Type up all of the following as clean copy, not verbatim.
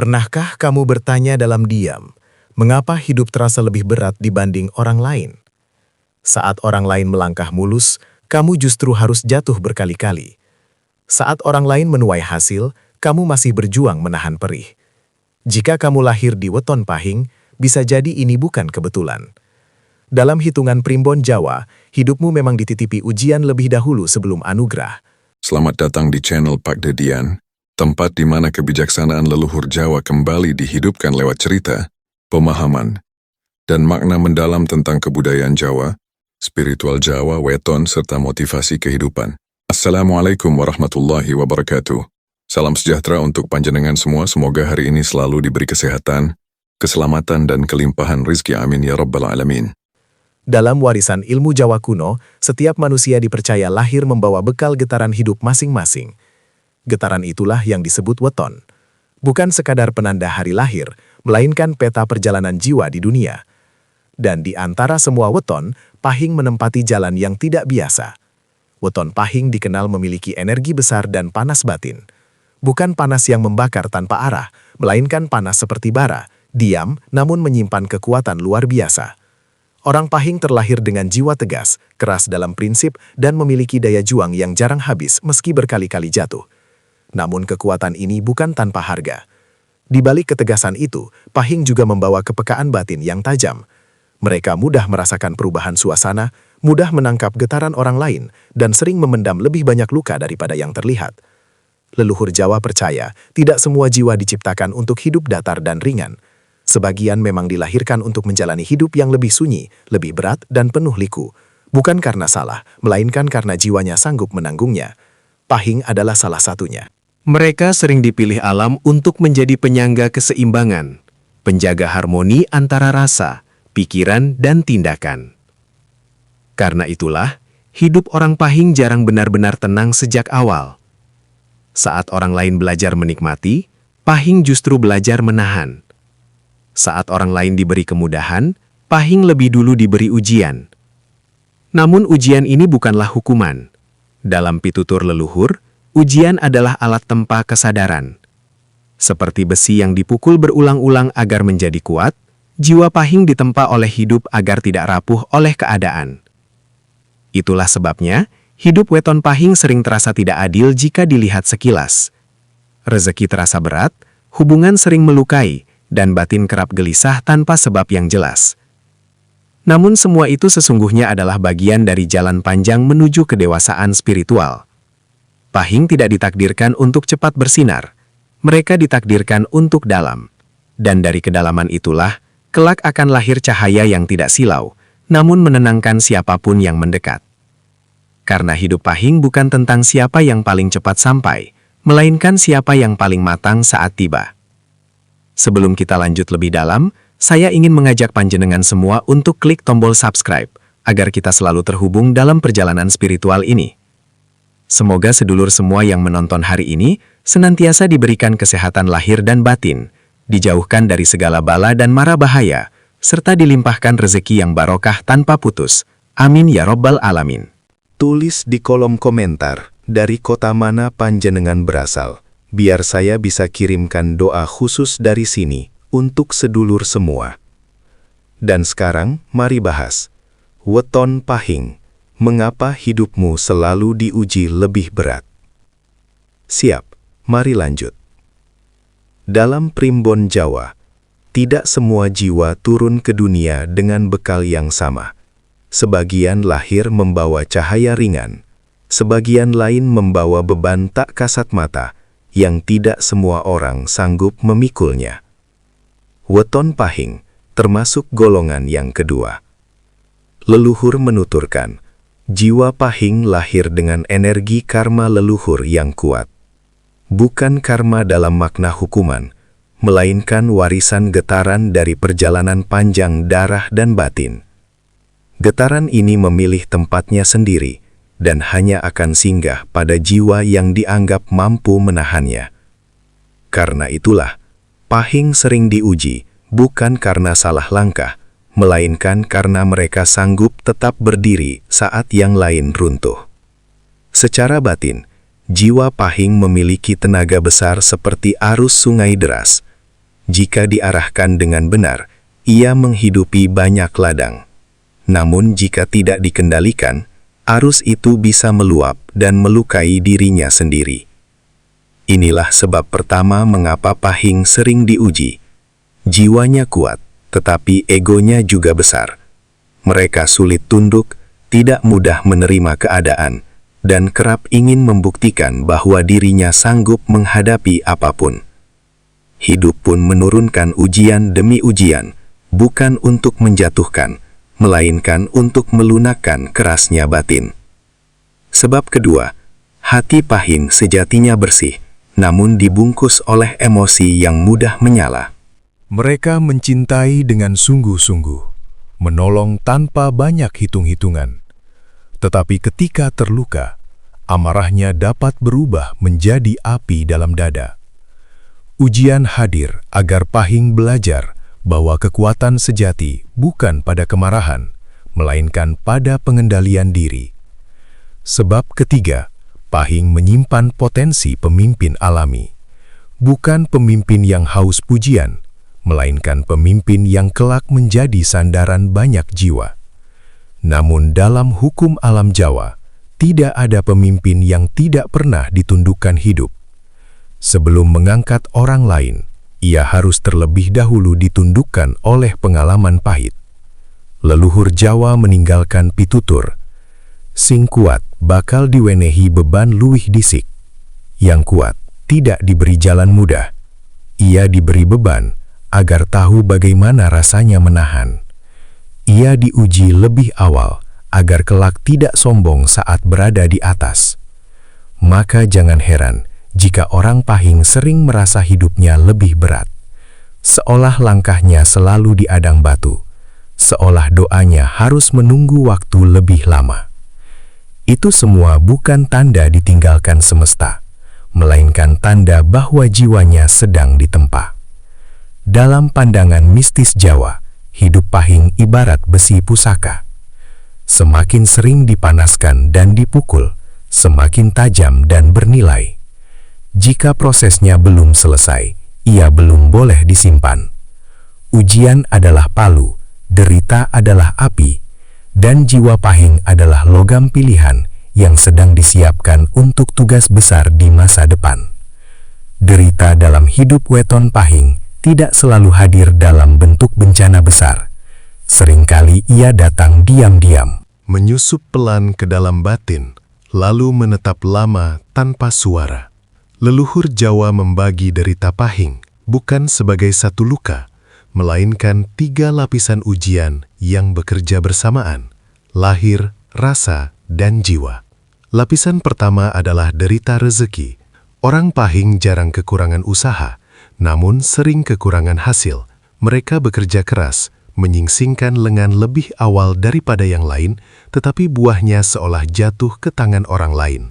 Pernahkah kamu bertanya dalam diam, mengapa hidup terasa lebih berat dibanding orang lain? Saat orang lain melangkah mulus, kamu justru harus jatuh berkali-kali. Saat orang lain menuai hasil, kamu masih berjuang menahan perih. Jika kamu lahir di weton pahing, bisa jadi ini bukan kebetulan. Dalam hitungan primbon Jawa, hidupmu memang dititipi ujian lebih dahulu sebelum anugerah. Selamat datang di channel Pak Dedian, tempat di mana kebijaksanaan leluhur Jawa kembali dihidupkan lewat cerita, pemahaman, dan makna mendalam tentang kebudayaan Jawa, spiritual Jawa, weton, serta motivasi kehidupan. Assalamualaikum warahmatullahi wabarakatuh. Salam sejahtera untuk panjenengan semua, semoga hari ini selalu diberi kesehatan, keselamatan, dan kelimpahan rizki, amin ya rabbal alamin. Dalam warisan ilmu Jawa kuno, setiap manusia dipercaya lahir membawa bekal getaran hidup masing-masing. Getaran itulah yang disebut weton. Bukan sekadar penanda hari lahir, melainkan peta perjalanan jiwa di dunia. Dan di antara semua weton, pahing menempati jalan yang tidak biasa. Weton pahing dikenal memiliki energi besar dan panas batin. Bukan panas yang membakar tanpa arah, melainkan panas seperti bara, diam namun menyimpan kekuatan luar biasa. Orang pahing terlahir dengan jiwa tegas, keras dalam prinsip, dan memiliki daya juang yang jarang habis meski berkali-kali jatuh. Namun kekuatan ini bukan tanpa harga. Di balik ketegasan itu, pahing juga membawa kepekaan batin yang tajam. Mereka mudah merasakan perubahan suasana, mudah menangkap getaran orang lain, dan sering memendam lebih banyak luka daripada yang terlihat. Leluhur Jawa percaya, tidak semua jiwa diciptakan untuk hidup datar dan ringan. Sebagian memang dilahirkan untuk menjalani hidup yang lebih sunyi, lebih berat, dan penuh liku. Bukan karena salah, melainkan karena jiwanya sanggup menanggungnya. Pahing adalah salah satunya. Mereka sering dipilih alam untuk menjadi penyangga keseimbangan, penjaga harmoni antara rasa, pikiran, dan tindakan. Karena itulah, hidup orang pahing jarang benar-benar tenang sejak awal. Saat orang lain belajar menikmati, pahing justru belajar menahan. Saat orang lain diberi kemudahan, pahing lebih dulu diberi ujian. Namun ujian ini bukanlah hukuman. Dalam pitutur leluhur, ujian adalah alat tempa kesadaran. Seperti besi yang dipukul berulang-ulang agar menjadi kuat, jiwa pahing ditempa oleh hidup agar tidak rapuh oleh keadaan. Itulah sebabnya, hidup weton pahing sering terasa tidak adil jika dilihat sekilas. Rezeki terasa berat, hubungan sering melukai, dan batin kerap gelisah tanpa sebab yang jelas. Namun semua itu sesungguhnya adalah bagian dari jalan panjang menuju kedewasaan spiritual. Pahing tidak ditakdirkan untuk cepat bersinar, mereka ditakdirkan untuk dalam. Dan dari kedalaman itulah, kelak akan lahir cahaya yang tidak silau, namun menenangkan siapapun yang mendekat. Karena hidup pahing bukan tentang siapa yang paling cepat sampai, melainkan siapa yang paling matang saat tiba. Sebelum kita lanjut lebih dalam, saya ingin mengajak panjenengan semua untuk klik tombol subscribe, agar kita selalu terhubung dalam perjalanan spiritual ini. Semoga sedulur semua yang menonton hari ini, senantiasa diberikan kesehatan lahir dan batin, dijauhkan dari segala bala dan mara bahaya, serta dilimpahkan rezeki yang barokah tanpa putus. Amin ya robbal alamin. Tulis di kolom komentar, dari kota mana panjenengan berasal. Biar saya bisa kirimkan doa khusus dari sini untuk sedulur semua. Dan sekarang, mari bahas. Weton pahing, mengapa hidupmu selalu diuji lebih berat? Siap, mari lanjut. Dalam primbon Jawa, tidak semua jiwa turun ke dunia dengan bekal yang sama. Sebagian lahir membawa cahaya ringan, sebagian lain membawa beban tak kasat mata, yang tidak semua orang sanggup memikulnya. Weton pahing termasuk golongan yang kedua. Leluhur menuturkan, jiwa pahing lahir dengan energi karma leluhur yang kuat. Bukan karma dalam makna hukuman, melainkan warisan getaran dari perjalanan panjang darah dan batin. Getaran ini memilih tempatnya sendiri, dan hanya akan singgah pada jiwa yang dianggap mampu menahannya. Karena itulah, pahing sering diuji, bukan karena salah langkah, melainkan karena mereka sanggup tetap berdiri saat yang lain runtuh. Secara batin, jiwa pahing memiliki tenaga besar seperti arus sungai deras, Jika diarahkan dengan benar, ia menghidupi banyak ladang. Namun jika tidak dikendalikan, arus itu bisa meluap dan melukai dirinya sendiri. Inilah sebab pertama mengapa Pahing sering diuji. Jiwanya kuat, tetapi egonya juga besar. Mereka sulit tunduk, tidak mudah menerima keadaan, dan kerap ingin membuktikan bahwa dirinya sanggup menghadapi apapun. Hidup pun menurunkan ujian demi ujian, bukan untuk menjatuhkan, melainkan untuk melunakkan kerasnya batin. Sebab kedua, hati Pahing sejatinya bersih, namun dibungkus oleh emosi yang mudah menyala. Mereka mencintai dengan sungguh-sungguh, menolong tanpa banyak hitung-hitungan. Tetapi ketika terluka, amarahnya dapat berubah menjadi api dalam dada. Ujian hadir agar Pahing belajar bahwa kekuatan sejati bukan pada kemarahan, melainkan pada pengendalian diri. Sebab ketiga, Pahing menyimpan potensi pemimpin alami. Bukan pemimpin yang haus pujian, melainkan pemimpin yang kelak menjadi sandaran banyak jiwa. Namun dalam hukum alam Jawa, tidak ada pemimpin yang tidak pernah ditundukkan hidup. Sebelum mengangkat orang lain, ia harus terlebih dahulu ditundukkan oleh pengalaman pahit. Leluhur Jawa meninggalkan pitutur, "Sing kuat bakal diwenehi beban luwih disik." Yang kuat tidak diberi jalan mudah. Ia diberi beban agar tahu bagaimana rasanya menahan. Ia diuji lebih awal agar kelak tidak sombong saat berada di atas. Maka jangan heran jika orang Pahing sering merasa hidupnya lebih berat. Seolah langkahnya selalu diadang batu, seolah doanya harus menunggu waktu lebih lama. Itu semua bukan tanda ditinggalkan semesta, melainkan tanda bahwa jiwanya sedang ditempa. Dalam pandangan mistis Jawa, hidup Pahing ibarat besi pusaka. Semakin sering dipanaskan dan dipukul, semakin tajam dan bernilai. Jika prosesnya belum selesai, ia belum boleh disimpan. Ujian adalah palu, derita adalah api, dan jiwa Pahing adalah logam pilihan yang sedang disiapkan untuk tugas besar di masa depan. Derita dalam hidup weton Pahing tidak selalu hadir dalam bentuk bencana besar. Seringkali ia datang diam-diam, menyusup pelan ke dalam batin, lalu menetap lama tanpa suara. Leluhur Jawa membagi derita Pahing bukan sebagai satu luka, melainkan 3 lapisan ujian yang bekerja bersamaan: lahir, rasa, dan jiwa. Lapisan pertama adalah derita rezeki. Orang Pahing jarang kekurangan usaha, namun sering kekurangan hasil. Mereka bekerja keras, menyingsingkan lengan lebih awal daripada yang lain, tetapi buahnya seolah jatuh ke tangan orang lain.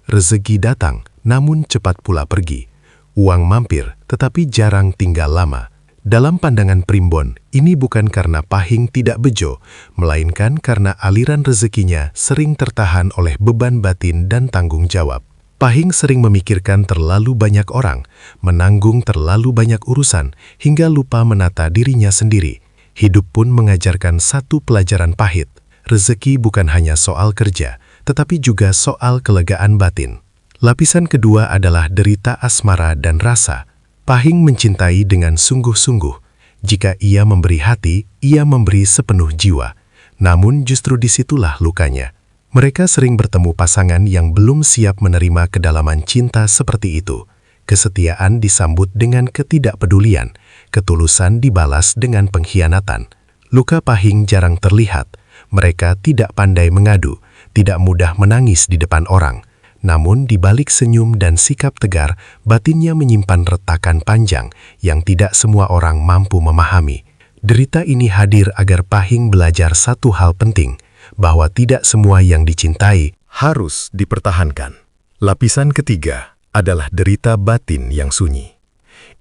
Rezeki datang, namun cepat pula pergi. Uang mampir, tetapi jarang tinggal lama. Dalam pandangan primbon, ini bukan karena Pahing tidak bejo, melainkan karena aliran rezekinya sering tertahan oleh beban batin dan tanggung jawab. Pahing sering memikirkan terlalu banyak orang, menanggung terlalu banyak urusan, hingga lupa menata dirinya sendiri. Hidup pun mengajarkan satu pelajaran pahit. Rezeki bukan hanya soal kerja, tetapi juga soal kelegaan batin. Lapisan kedua adalah derita asmara dan rasa. Pahing mencintai dengan sungguh-sungguh. Jika ia memberi hati, ia memberi sepenuh jiwa. Namun justru disitulah lukanya. Mereka sering bertemu pasangan yang belum siap menerima kedalaman cinta seperti itu. Kesetiaan disambut dengan ketidakpedulian, ketulusan dibalas dengan pengkhianatan. Luka Pahing jarang terlihat. Mereka tidak pandai mengadu, tidak mudah menangis di depan orang. Namun di balik senyum dan sikap tegar, batinnya menyimpan retakan panjang yang tidak semua orang mampu memahami. Derita ini hadir agar Pahing belajar satu hal penting, bahwa tidak semua yang dicintai harus dipertahankan. Lapisan ketiga adalah derita batin yang sunyi.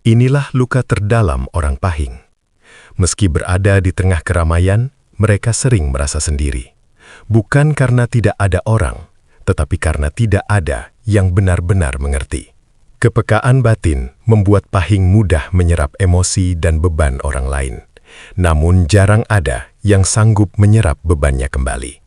Inilah luka terdalam orang Pahing. Meski berada di tengah keramaian, mereka sering merasa sendiri. Bukan karena tidak ada orang, tetapi karena tidak ada yang benar-benar mengerti. Kepekaan batin membuat Pahing mudah menyerap emosi dan beban orang lain. Namun jarang ada yang sanggup menyerap bebannya kembali.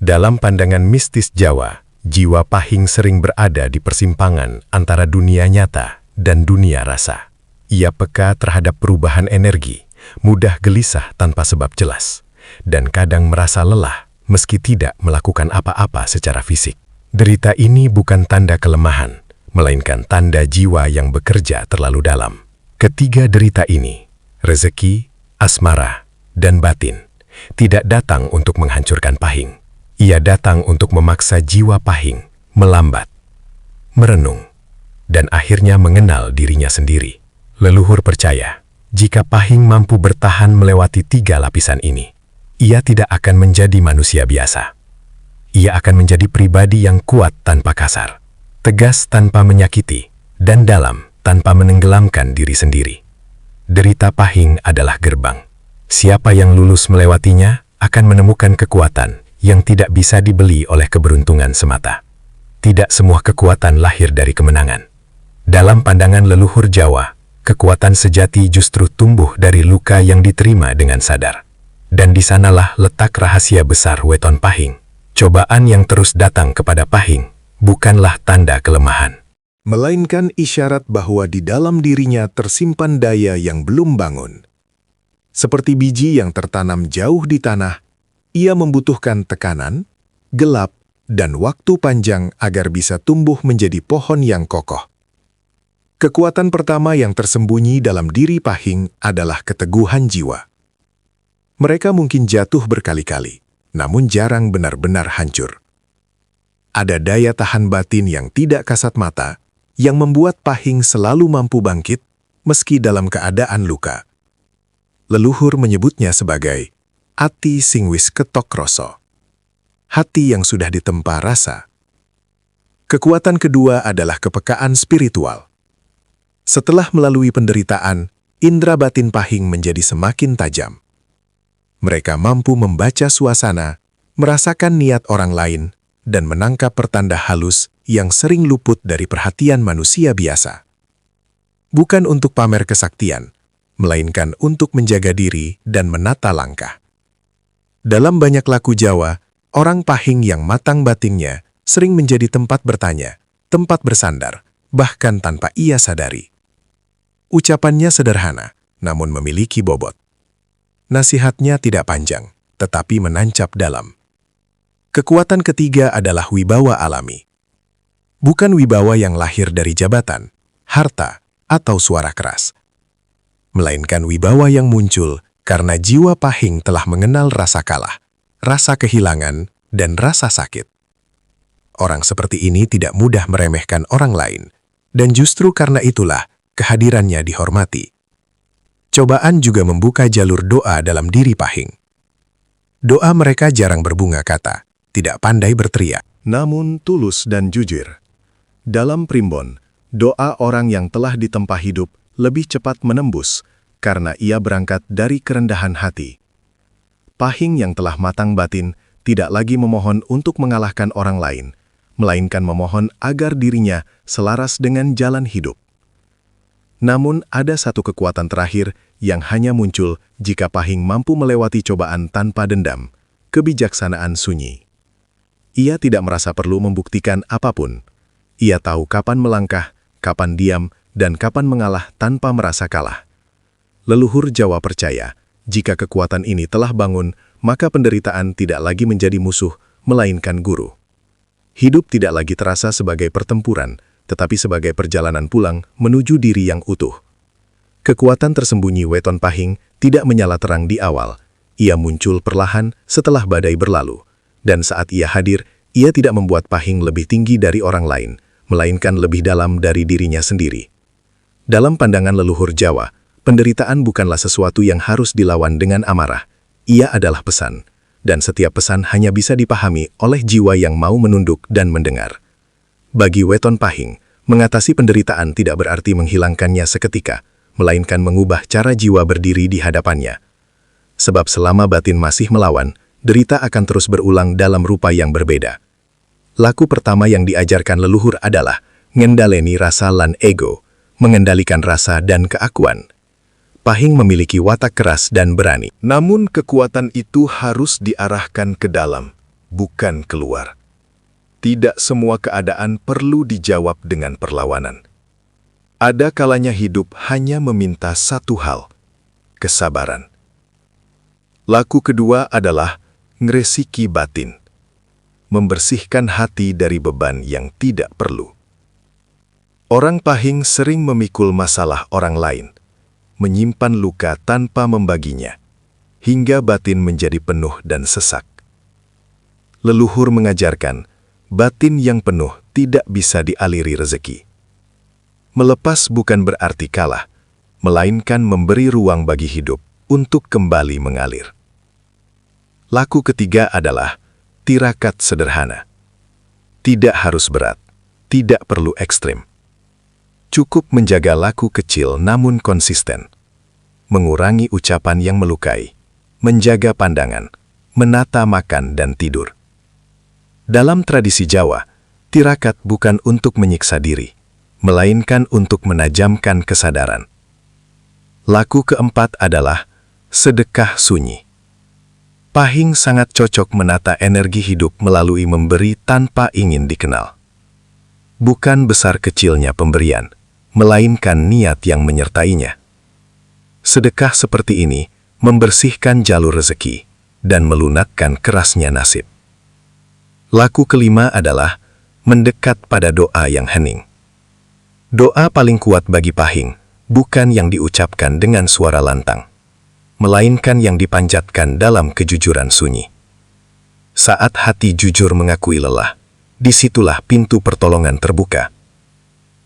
Dalam pandangan mistis Jawa, jiwa Pahing sering berada di persimpangan antara dunia nyata dan dunia rasa. Ia peka terhadap perubahan energi, mudah gelisah tanpa sebab jelas, dan kadang merasa lelah meski tidak melakukan apa-apa secara fisik. Derita ini bukan tanda kelemahan, melainkan tanda jiwa yang bekerja terlalu dalam. Ketiga derita ini, rezeki, asmara, dan batin, tidak datang untuk menghancurkan Pahing. Ia datang untuk memaksa jiwa Pahing melambat, merenung, dan akhirnya mengenal dirinya sendiri. Leluhur percaya, jika Pahing mampu bertahan melewati 3 lapisan ini, ia tidak akan menjadi manusia biasa. Ia akan menjadi pribadi yang kuat tanpa kasar, tegas tanpa menyakiti, dan dalam tanpa menenggelamkan diri sendiri. Derita Pahing adalah gerbang. Siapa yang lulus melewatinya akan menemukan kekuatan yang tidak bisa dibeli oleh keberuntungan semata. Tidak semua kekuatan lahir dari kemenangan. Dalam pandangan leluhur Jawa, kekuatan sejati justru tumbuh dari luka yang diterima dengan sadar. Dan di sanalah letak rahasia besar weton Pahing. Cobaan yang terus datang kepada Pahing bukanlah tanda kelemahan, melainkan isyarat bahwa di dalam dirinya tersimpan daya yang belum bangun. Seperti biji yang tertanam jauh di tanah, ia membutuhkan tekanan, gelap, dan waktu panjang agar bisa tumbuh menjadi pohon yang kokoh. Kekuatan pertama yang tersembunyi dalam diri Pahing adalah keteguhan jiwa. Mereka mungkin jatuh berkali-kali, namun jarang benar-benar hancur. Ada daya tahan batin yang tidak kasat mata, yang membuat Pahing selalu mampu bangkit, meski dalam keadaan luka. Leluhur menyebutnya sebagai ati sing wis ketok rasa. Hati yang sudah ditempa rasa. Kekuatan kedua adalah kepekaan spiritual. Setelah melalui penderitaan, indera batin Pahing menjadi semakin tajam. Mereka mampu membaca suasana, merasakan niat orang lain, dan menangkap pertanda halus yang sering luput dari perhatian manusia biasa. Bukan untuk pamer kesaktian, melainkan untuk menjaga diri dan menata langkah. Dalam banyak laku Jawa, orang Pahing yang matang batinnya sering menjadi tempat bertanya, tempat bersandar, bahkan tanpa ia sadari. Ucapannya sederhana, namun memiliki bobot. Nasihatnya tidak panjang, tetapi menancap dalam. Kekuatan ketiga adalah wibawa alami. Bukan wibawa yang lahir dari jabatan, harta, atau suara keras. Melainkan wibawa yang muncul karena jiwa Pahing telah mengenal rasa kalah, rasa kehilangan, dan rasa sakit. Orang seperti ini tidak mudah meremehkan orang lain, dan justru karena itulah kehadirannya dihormati. Cobaan juga membuka jalur doa dalam diri Pahing. Doa mereka jarang berbunga kata, tidak pandai berteriak, namun tulus dan jujur. Dalam primbon, doa orang yang telah ditempa hidup lebih cepat menembus karena ia berangkat dari kerendahan hati. Pahing yang telah matang batin tidak lagi memohon untuk mengalahkan orang lain, melainkan memohon agar dirinya selaras dengan jalan hidup. Namun ada satu kekuatan terakhir yang hanya muncul jika Pahing mampu melewati cobaan tanpa dendam, kebijaksanaan sunyi. Ia tidak merasa perlu membuktikan apapun. Ia tahu kapan melangkah, kapan diam, dan kapan mengalah tanpa merasa kalah. Leluhur Jawa percaya, jika kekuatan ini telah bangun, maka penderitaan tidak lagi menjadi musuh, melainkan guru. Hidup tidak lagi terasa sebagai pertempuran, tetapi sebagai perjalanan pulang menuju diri yang utuh. Kekuatan tersembunyi weton Pahing tidak menyala terang di awal. Ia muncul perlahan setelah badai berlalu. Dan saat ia hadir, ia tidak membuat Pahing lebih tinggi dari orang lain, melainkan lebih dalam dari dirinya sendiri. Dalam pandangan leluhur Jawa, penderitaan bukanlah sesuatu yang harus dilawan dengan amarah. Ia adalah pesan, dan setiap pesan hanya bisa dipahami oleh jiwa yang mau menunduk dan mendengar. Bagi weton Pahing, mengatasi penderitaan tidak berarti menghilangkannya seketika, melainkan mengubah cara jiwa berdiri di hadapannya. Sebab selama batin masih melawan, derita akan terus berulang dalam rupa yang berbeda. Laku pertama yang diajarkan leluhur adalah ngendaleni rasa lan ego, mengendalikan rasa dan keakuan. Pahing memiliki watak keras dan berani. Namun kekuatan itu harus diarahkan ke dalam, bukan keluar. Tidak semua keadaan perlu dijawab dengan perlawanan. Ada kalanya hidup hanya meminta satu hal, kesabaran. Laku kedua adalah ngresiki batin, membersihkan hati dari beban yang tidak perlu. Orang pahing sering memikul masalah orang lain, menyimpan luka tanpa membaginya, hingga batin menjadi penuh dan sesak. Leluhur mengajarkan, batin yang penuh tidak bisa dialiri rezeki. Melepas bukan berarti kalah, melainkan memberi ruang bagi hidup untuk kembali mengalir. Laku ketiga adalah tirakat sederhana. Tidak harus berat, tidak perlu ekstrim. Cukup menjaga laku kecil namun konsisten. Mengurangi ucapan yang melukai, menjaga pandangan, menata makan dan tidur. Dalam tradisi Jawa, tirakat bukan untuk menyiksa diri, melainkan untuk menajamkan kesadaran. Laku keempat adalah sedekah sunyi. Pahing sangat cocok menata energi hidup melalui memberi tanpa ingin dikenal. Bukan besar kecilnya pemberian, melainkan niat yang menyertainya. Sedekah seperti ini membersihkan jalur rezeki dan melunakkan kerasnya nasib. Laku kelima adalah mendekat pada doa yang hening. Doa paling kuat bagi pahing bukan yang diucapkan dengan suara lantang, melainkan yang dipanjatkan dalam kejujuran sunyi. Saat hati jujur mengakui lelah, disitulah pintu pertolongan terbuka.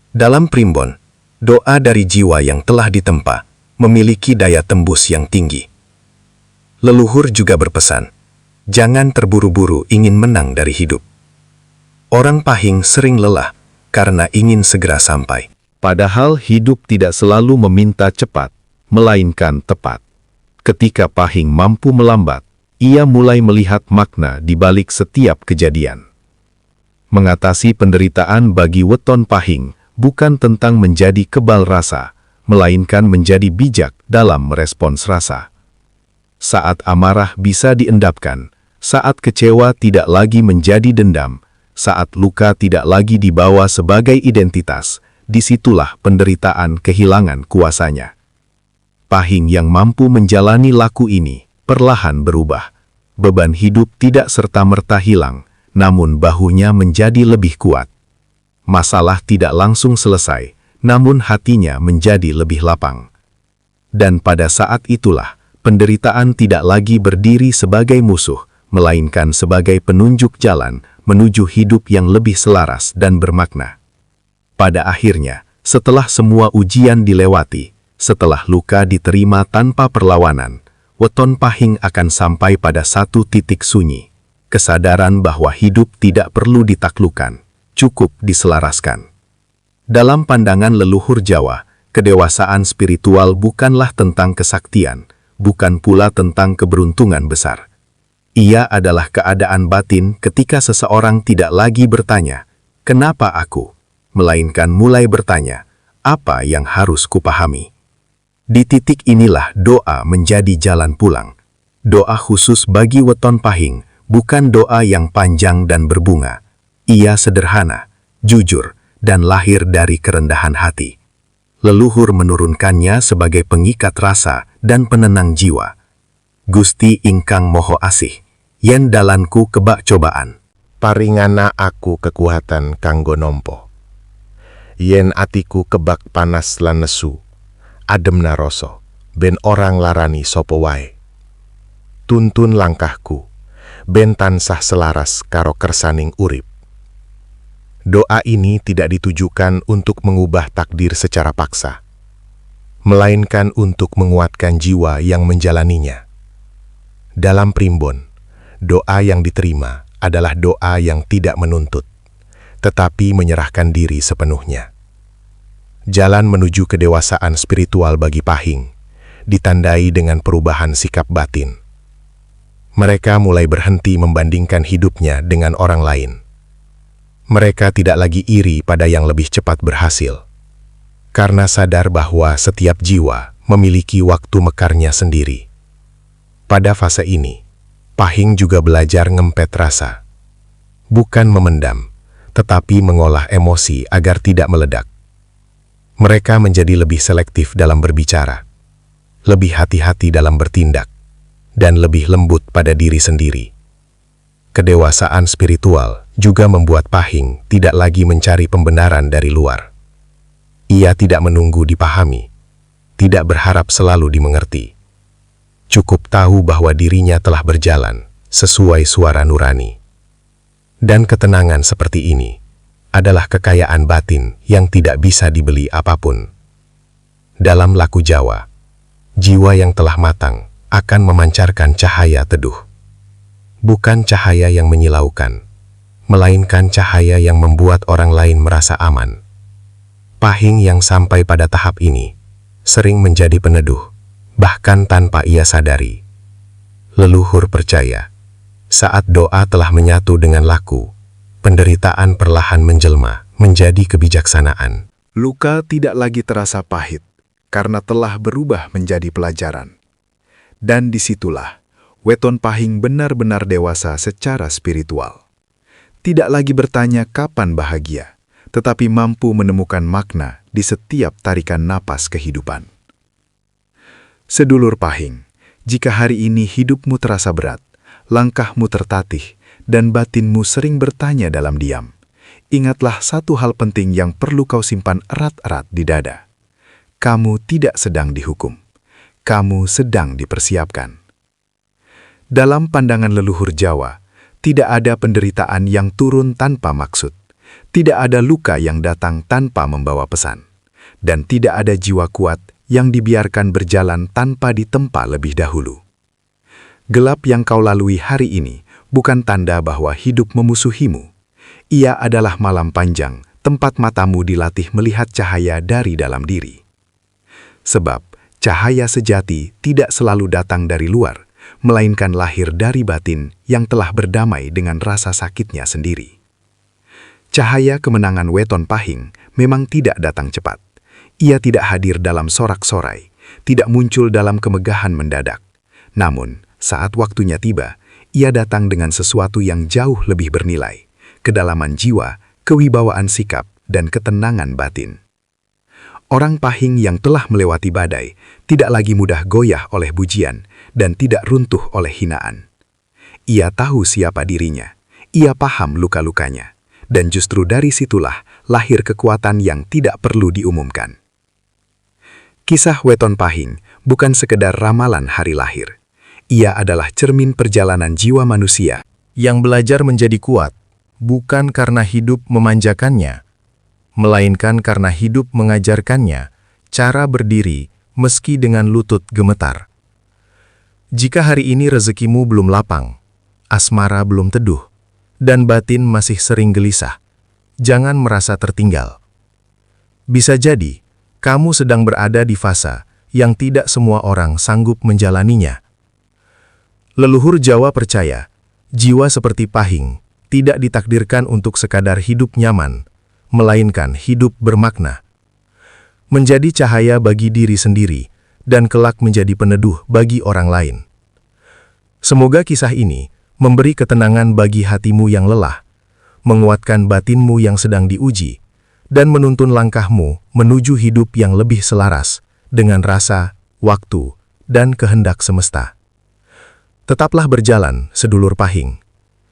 Dalam primbon, doa dari jiwa yang telah ditempa memiliki daya tembus yang tinggi. Leluhur juga berpesan, jangan terburu-buru ingin menang dari hidup. Orang pahing sering lelah karena ingin segera sampai. Padahal hidup tidak selalu meminta cepat, melainkan tepat. Ketika pahing mampu melambat, ia mulai melihat makna di balik setiap kejadian. Mengatasi penderitaan bagi weton pahing bukan tentang menjadi kebal rasa, melainkan menjadi bijak dalam merespons rasa. Saat amarah bisa diendapkan, saat kecewa tidak lagi menjadi dendam, saat luka tidak lagi dibawa sebagai identitas, disitulah penderitaan kehilangan kuasanya. Pahing yang mampu menjalani laku ini perlahan berubah. Beban hidup tidak serta-merta hilang, namun bahunya menjadi lebih kuat. Masalah tidak langsung selesai, namun hatinya menjadi lebih lapang. Dan pada saat itulah, penderitaan tidak lagi berdiri sebagai musuh, melainkan sebagai penunjuk jalan menuju hidup yang lebih selaras dan bermakna. Pada akhirnya, setelah semua ujian dilewati, setelah luka diterima tanpa perlawanan, weton pahing akan sampai pada satu titik sunyi, kesadaran bahwa hidup tidak perlu ditaklukkan, cukup diselaraskan. Dalam pandangan leluhur Jawa, kedewasaan spiritual bukanlah tentang kesaktian, bukan pula tentang keberuntungan besar. Ia adalah keadaan batin ketika seseorang tidak lagi bertanya, "Kenapa aku?" melainkan mulai bertanya, "Apa yang harus kupahami?" Di titik inilah doa menjadi jalan pulang. Doa khusus bagi weton pahing bukan doa yang panjang dan berbunga. Ia sederhana, jujur, dan lahir dari kerendahan hati. Leluhur menurunkannya sebagai pengikat rasa dan penenang jiwa. Gusti ingkang moho asih, yen dalanku kebak cobaan. Paringana aku kekuatan kanggo nompo. Yen atiku kebak panas lan nesu, adem naroso, ben orang larani sopo wae. Tuntun langkahku, ben tansah selaras karo kersaning urip. Doa ini tidak ditujukan untuk mengubah takdir secara paksa, melainkan untuk menguatkan jiwa yang menjalaninya. Dalam primbon, doa yang diterima adalah doa yang tidak menuntut, tetapi menyerahkan diri sepenuhnya. Jalan menuju kedewasaan spiritual bagi pahing ditandai dengan perubahan sikap batin. Mereka mulai berhenti membandingkan hidupnya dengan orang lain. Mereka tidak lagi iri pada yang lebih cepat berhasil, karena sadar bahwa setiap jiwa memiliki waktu mekarnya sendiri. Pada fase ini, Pahing juga belajar ngempet rasa. Bukan memendam, tetapi mengolah emosi agar tidak meledak. Mereka menjadi lebih selektif dalam berbicara, lebih hati-hati dalam bertindak, dan lebih lembut pada diri sendiri. Kedewasaan spiritual juga membuat Pahing tidak lagi mencari pembenaran dari luar. Ia tidak menunggu dipahami, tidak berharap selalu dimengerti. Cukup tahu bahwa dirinya telah berjalan sesuai suara nurani. Dan ketenangan seperti ini adalah kekayaan batin yang tidak bisa dibeli apapun. Dalam laku Jawa, jiwa yang telah matang akan memancarkan cahaya teduh. Bukan cahaya yang menyilaukan, melainkan cahaya yang membuat orang lain merasa aman. Pahing yang sampai pada tahap ini sering menjadi peneduh, bahkan tanpa ia sadari. Leluhur percaya, saat doa telah menyatu dengan laku, penderitaan perlahan menjelma menjadi kebijaksanaan. Luka tidak lagi terasa pahit, karena telah berubah menjadi pelajaran. Dan disitulah, Weton Pahing benar-benar dewasa secara spiritual. Tidak lagi bertanya kapan bahagia, tetapi mampu menemukan makna di setiap tarikan napas kehidupan. Sedulur Pahing, jika hari ini hidupmu terasa berat, langkahmu tertatih, dan batinmu sering bertanya dalam diam, ingatlah satu hal penting yang perlu kau simpan erat-erat di dada. Kamu tidak sedang dihukum. Kamu sedang dipersiapkan. Dalam pandangan leluhur Jawa, tidak ada penderitaan yang turun tanpa maksud. Tidak ada luka yang datang tanpa membawa pesan. Dan tidak ada jiwa kuat yang dibiarkan berjalan tanpa ditempa lebih dahulu. Gelap yang kau lalui hari ini bukan tanda bahwa hidup memusuhimu. Ia adalah malam panjang, tempat matamu dilatih melihat cahaya dari dalam diri. Sebab, cahaya sejati tidak selalu datang dari luar, melainkan lahir dari batin yang telah berdamai dengan rasa sakitnya sendiri. Cahaya kemenangan Weton Pahing memang tidak datang cepat. Ia tidak hadir dalam sorak-sorai, tidak muncul dalam kemegahan mendadak. Namun, saat waktunya tiba, ia datang dengan sesuatu yang jauh lebih bernilai, kedalaman jiwa, kewibawaan sikap, dan ketenangan batin. Orang Pahing yang telah melewati badai tidak lagi mudah goyah oleh pujian dan tidak runtuh oleh hinaan. Ia tahu siapa dirinya, ia paham luka-lukanya, dan justru dari situlah lahir kekuatan yang tidak perlu diumumkan. Kisah Weton Pahing bukan sekedar ramalan hari lahir. Ia adalah cermin perjalanan jiwa manusia yang belajar menjadi kuat, bukan karena hidup memanjakannya, melainkan karena hidup mengajarkannya cara berdiri meski dengan lutut gemetar. Jika hari ini rezekimu belum lapang, asmara belum teduh, dan batin masih sering gelisah, jangan merasa tertinggal. Bisa jadi, kamu sedang berada di fase yang tidak semua orang sanggup menjalaninya. Leluhur Jawa percaya, jiwa seperti Pahing tidak ditakdirkan untuk sekadar hidup nyaman, melainkan hidup bermakna. Menjadi cahaya bagi diri sendiri, dan kelak menjadi peneduh bagi orang lain. Semoga kisah ini memberi ketenangan bagi hatimu yang lelah, menguatkan batinmu yang sedang diuji, dan menuntun langkahmu menuju hidup yang lebih selaras dengan rasa, waktu, dan kehendak semesta. Tetaplah berjalan, sedulur Pahing.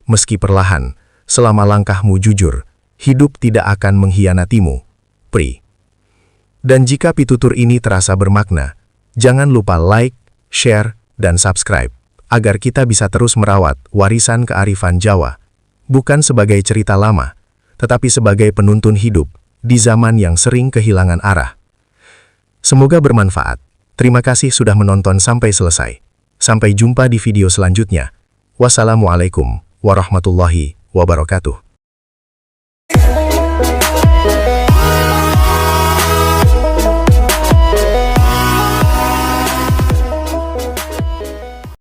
Meski perlahan, selama langkahmu jujur, hidup tidak akan mengkhianatimu. Pri. Dan jika pitutur ini terasa bermakna, jangan lupa like, share, dan subscribe, agar kita bisa terus merawat warisan kearifan Jawa, bukan sebagai cerita lama, tetapi sebagai penuntun hidup di zaman yang sering kehilangan arah. Semoga bermanfaat. Terima kasih sudah menonton sampai selesai. Sampai jumpa di video selanjutnya. Wassalamualaikum warahmatullahi wabarakatuh.